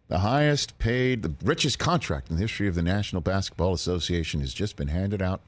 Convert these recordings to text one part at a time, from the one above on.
The highest paid, the richest contract in the history of the National Basketball Association has just been handed out,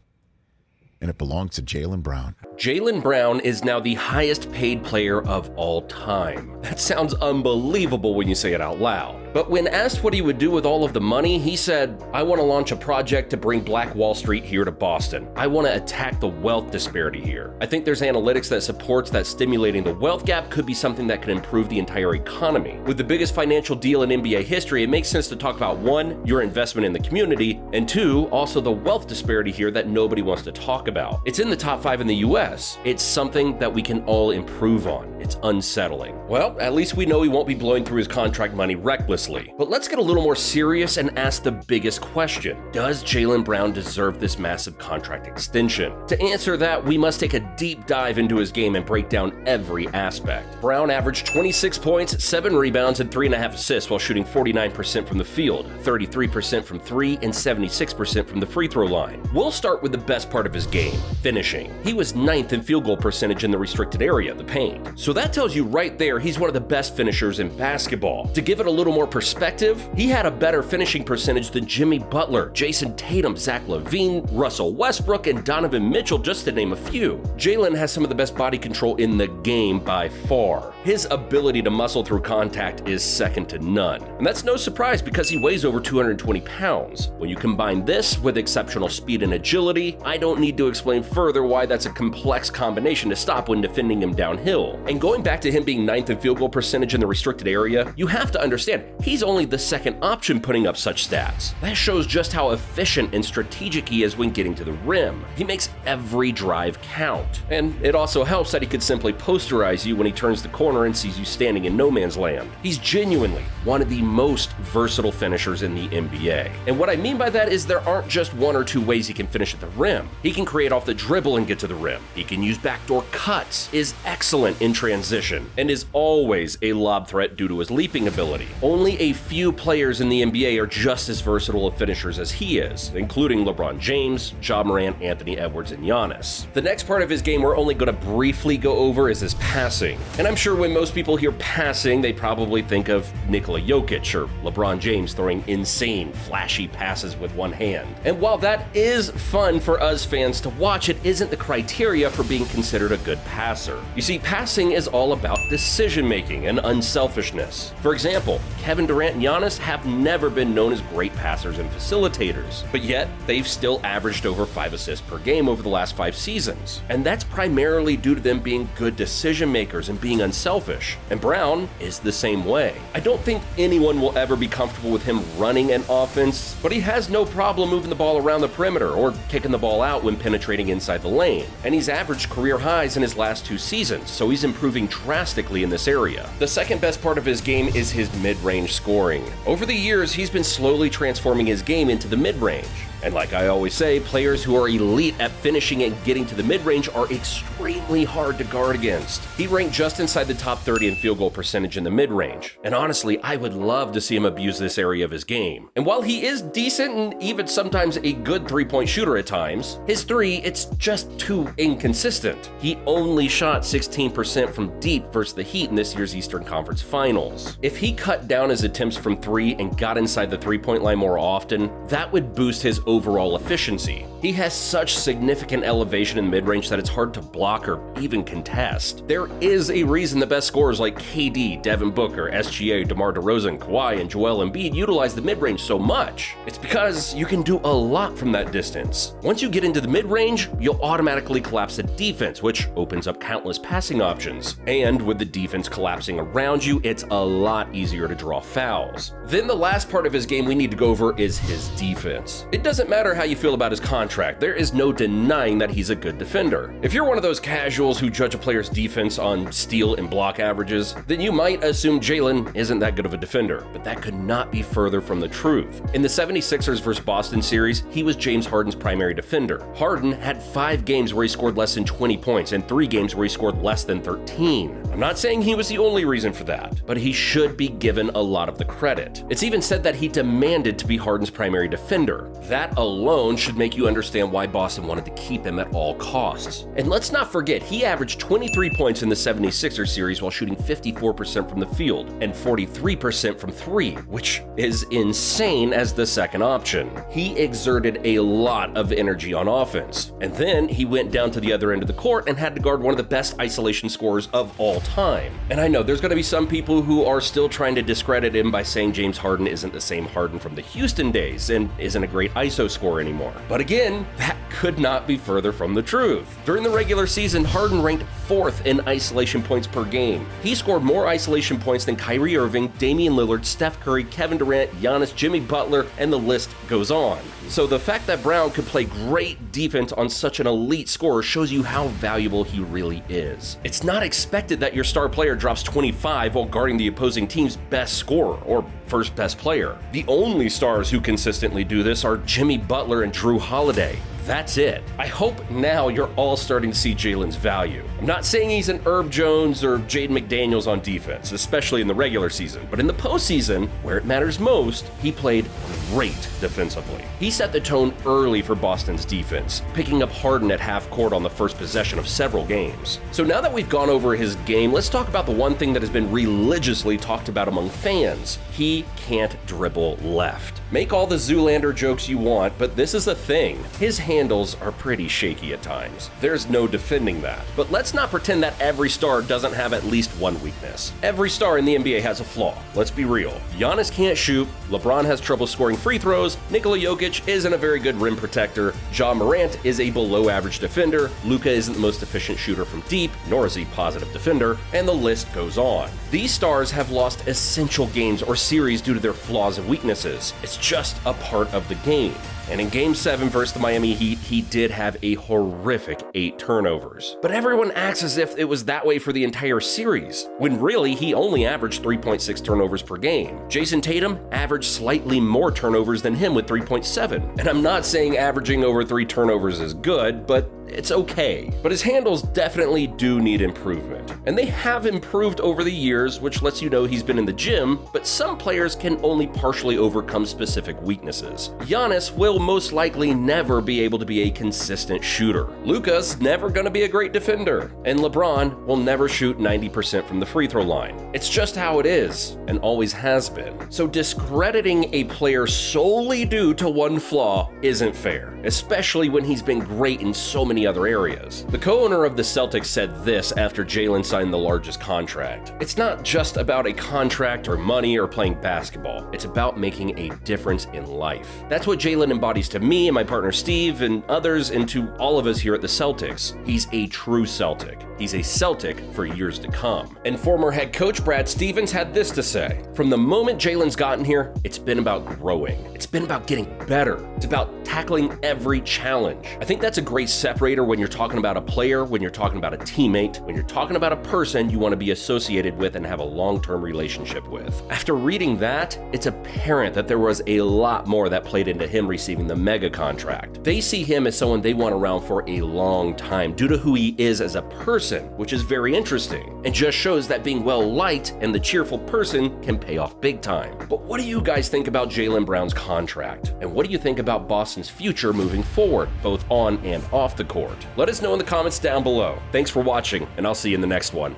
and it belongs to Jaylen Brown. Jaylen Brown is now the highest paid player of all time. That sounds unbelievable when you say it out loud. But when asked what he would do with all of the money, he said, "I want to launch a project to bring Black Wall Street here to Boston. I want to attack the wealth disparity here. I think there's analytics that supports that stimulating the wealth gap could be something that could improve the entire economy. With the biggest financial deal in NBA history, it makes sense to talk about 1, your investment in the community, and 2, also the wealth disparity here that nobody wants to talk about. It's in the top 5 in the US. It's something that we can all improve on. It's unsettling." Well, at least we know he won't be blowing through his contract money recklessly. But let's get a little more serious and ask the biggest question. Does Jaylen Brown deserve this massive contract extension? To answer that, we must take a deep dive into his game and break down every aspect. Brown averaged 26 points, 7 rebounds, and 3.5 assists while shooting 49% from the field, 33% from 3, and 76% from the free throw line. We'll start with the best part of his game, finishing. He was 9th in field goal percentage in the restricted area, the paint. So that tells you right there he's one of the best finishers in basketball. To give it a little more perspective, he had a better finishing percentage than Jimmy Butler, Jason Tatum, Zach LaVine, Russell Westbrook, and Donovan Mitchell, just to name a few. Jaylen has some of the best body control in the game by far. His ability to muscle through contact is second to none. And that's no surprise because he weighs over 220 pounds. When you combine this with exceptional speed and agility, I don't need to explain further why that's a complex combination to stop when defending him downhill. And going back to him being 9th in field goal percentage in the restricted area, you have to understand, he's only the second option putting up such stats. That shows just how efficient and strategic he is when getting to the rim. He makes every drive count. And it also helps that he could simply posterize you when he turns the corner and sees you standing in no man's land. He's genuinely one of the most versatile finishers in the NBA. And what I mean by that is there aren't just 1 or 2 ways he can finish at the rim. He can create off the dribble and get to the rim. He can use backdoor cuts, is excellent in transition, and is always a lob threat due to his leaping ability. Only a few players in the NBA are just as versatile of finishers as he is, including LeBron James, Ja Morant, Anthony Edwards, and Giannis. The next part of his game we're only going to briefly go over is his passing. And I'm sure when most people hear passing, they probably think of Nikola Jokic or LeBron James throwing insane, flashy passes with one hand. And while that is fun for us fans to watch, it isn't the criteria for being considered a good passer. You see, passing is all about decision-making and unselfishness. For example, Kevin Durant and Giannis have never been known as great passers and facilitators, but yet they've still averaged over 5 assists per game over the last 5 seasons. And that's primarily due to them being good decision makers and being unselfish. And Brown is the same way. I don't think anyone will ever be comfortable with him running an offense, but he has no problem moving the ball around the perimeter or kicking the ball out when penetrating inside the lane. And he's averaged career highs in his last 2 seasons, so he's improving drastically in this area. The second best part of his game is his mid-range scoring. Over the years, he's been slowly transforming his game into the mid-range. And like I always say, players who are elite at finishing and getting to the mid-range are extremely hard to guard against. He ranked just inside the top 30 in field goal percentage in the mid-range. And honestly, I would love to see him abuse this area of his game. And while he is decent and even sometimes a good three-point shooter at times, his three, it's just too inconsistent. He only shot 16% from deep versus the Heat in this year's Eastern Conference Finals. If he cut down his attempts from 3 and got inside the three-point line more often, that would boost his overall efficiency. He has such significant elevation in mid-range that it's hard to block or even contest. There is a reason the best scorers like KD, Devin Booker, SGA, DeMar DeRozan, Kawhi, and Joel Embiid utilize the mid-range so much. It's because you can do a lot from that distance. Once you get into the mid-range, you'll automatically collapse the defense, which opens up countless passing options. And with the defense collapsing around you, it's a lot easier to draw fouls. Then the last part of his game we need to go over is his defense. It doesn't matter how you feel about his contract, there is no denying that he's a good defender. If you're one of those casuals who judge a player's defense on steal and block averages, then you might assume Jaylen isn't that good of a defender, but that could not be further from the truth. In the 76ers vs. Boston series, he was James Harden's primary defender. Harden had 5 games where he scored less than 20 points and 3 games where he scored less than 13. I'm not saying he was the only reason for that, but he should be given a lot of the credit. It's even said that he demanded to be Harden's primary defender. That That alone should make you understand why Boston wanted to keep him at all costs. And let's not forget, he averaged 23 points in the 76ers series while shooting 54% from the field and 43% from three, which is insane as the second option. He exerted a lot of energy on offense. And then he went down to the other end of the court and had to guard one of the best isolation scorers of all time. And I know there's going to be some people who are still trying to discredit him by saying James Harden isn't the same Harden from the Houston days and isn't a great ISO scorer anymore. But again, that could not be further from the truth. During the regular season, Harden ranked 4th in isolation points per game. He scored more isolation points than Kyrie Irving, Damian Lillard, Steph Curry, Kevin Durant, Giannis, Jimmy Butler, and the list goes on. So the fact that Brown could play great defense on such an elite scorer shows you how valuable he really is. It's not expected that your star player drops 25 while guarding the opposing team's best scorer or first best player. The only stars who consistently do this are Jimmy Butler and Drew Holiday. That's it. I hope now you're all starting to see Jaylen's value. I'm not saying he's an Herb Jones or Jaden McDaniels on defense, especially in the regular season, but in the postseason, where it matters most, he played great defensively. He set the tone early for Boston's defense, picking up Harden at half court on the first possession of several games. So now that we've gone over his game, let's talk about the one thing that has been religiously talked about among fans. He can't dribble left. Make all the Zoolander jokes you want, but this is the thing. His handles are pretty shaky at times. There's no defending that. But let's not pretend that every star doesn't have at least one weakness. Every star in the NBA has a flaw. Let's be real. Giannis can't shoot, LeBron has trouble scoring free throws, Nikola Jokic isn't a very good rim protector, Ja Morant is a below average defender, Luka isn't the most efficient shooter from deep, nor is he a positive defender, and the list goes on. These stars have lost essential games or series due to their flaws and weaknesses. It's just a part of the game. And in Game 7 versus the Miami Heat, he did have a horrific 8 turnovers. But everyone acts as if it was that way for the entire series, when really he only averaged 3.6 turnovers per game. Jason Tatum averaged slightly more turnovers than him with 3.7. And I'm not saying averaging over 3 turnovers is good, but it's okay. But his handles definitely do need improvement. And they have improved over the years, which lets you know he's been in the gym, but some players can only partially overcome specific weaknesses. Giannis will most likely never be able to be a consistent shooter. Luka's never gonna be a great defender. And LeBron will never shoot 90% from the free throw line. It's just how it is, and always has been. So discrediting a player solely due to one flaw isn't fair, especially when he's been great in so many other areas. The co-owner of the Celtics said this after Jaylen signed the largest contract. It's not just about a contract or money or playing basketball. It's about making a difference in life. That's what Jaylen embodies to me and my partner Steve and others, and to all of us here at the Celtics. He's a true Celtic. He's a Celtic for years to come. And former head coach Brad Stevens had this to say: from the moment Jaylen's gotten here, it's been about growing. It's been about getting better. It's about tackling every challenge. I think that's a great separator when you're talking about a player, when you're talking about a teammate, when you're talking about a person you want to be associated with and have a long-term relationship with. After reading that, it's apparent that there was a lot more that played into him receiving the mega contract. They see him as someone they want around for a long time due to who he is as a person, which is very interesting and just shows that being well-liked and the cheerful person can pay off big time. But what do you guys think about Jaylen Brown's contract? And what do you think about Boston's future moving forward, both on and off the court? Let us know in the comments down below. Thanks for watching, and I'll see you in the next one.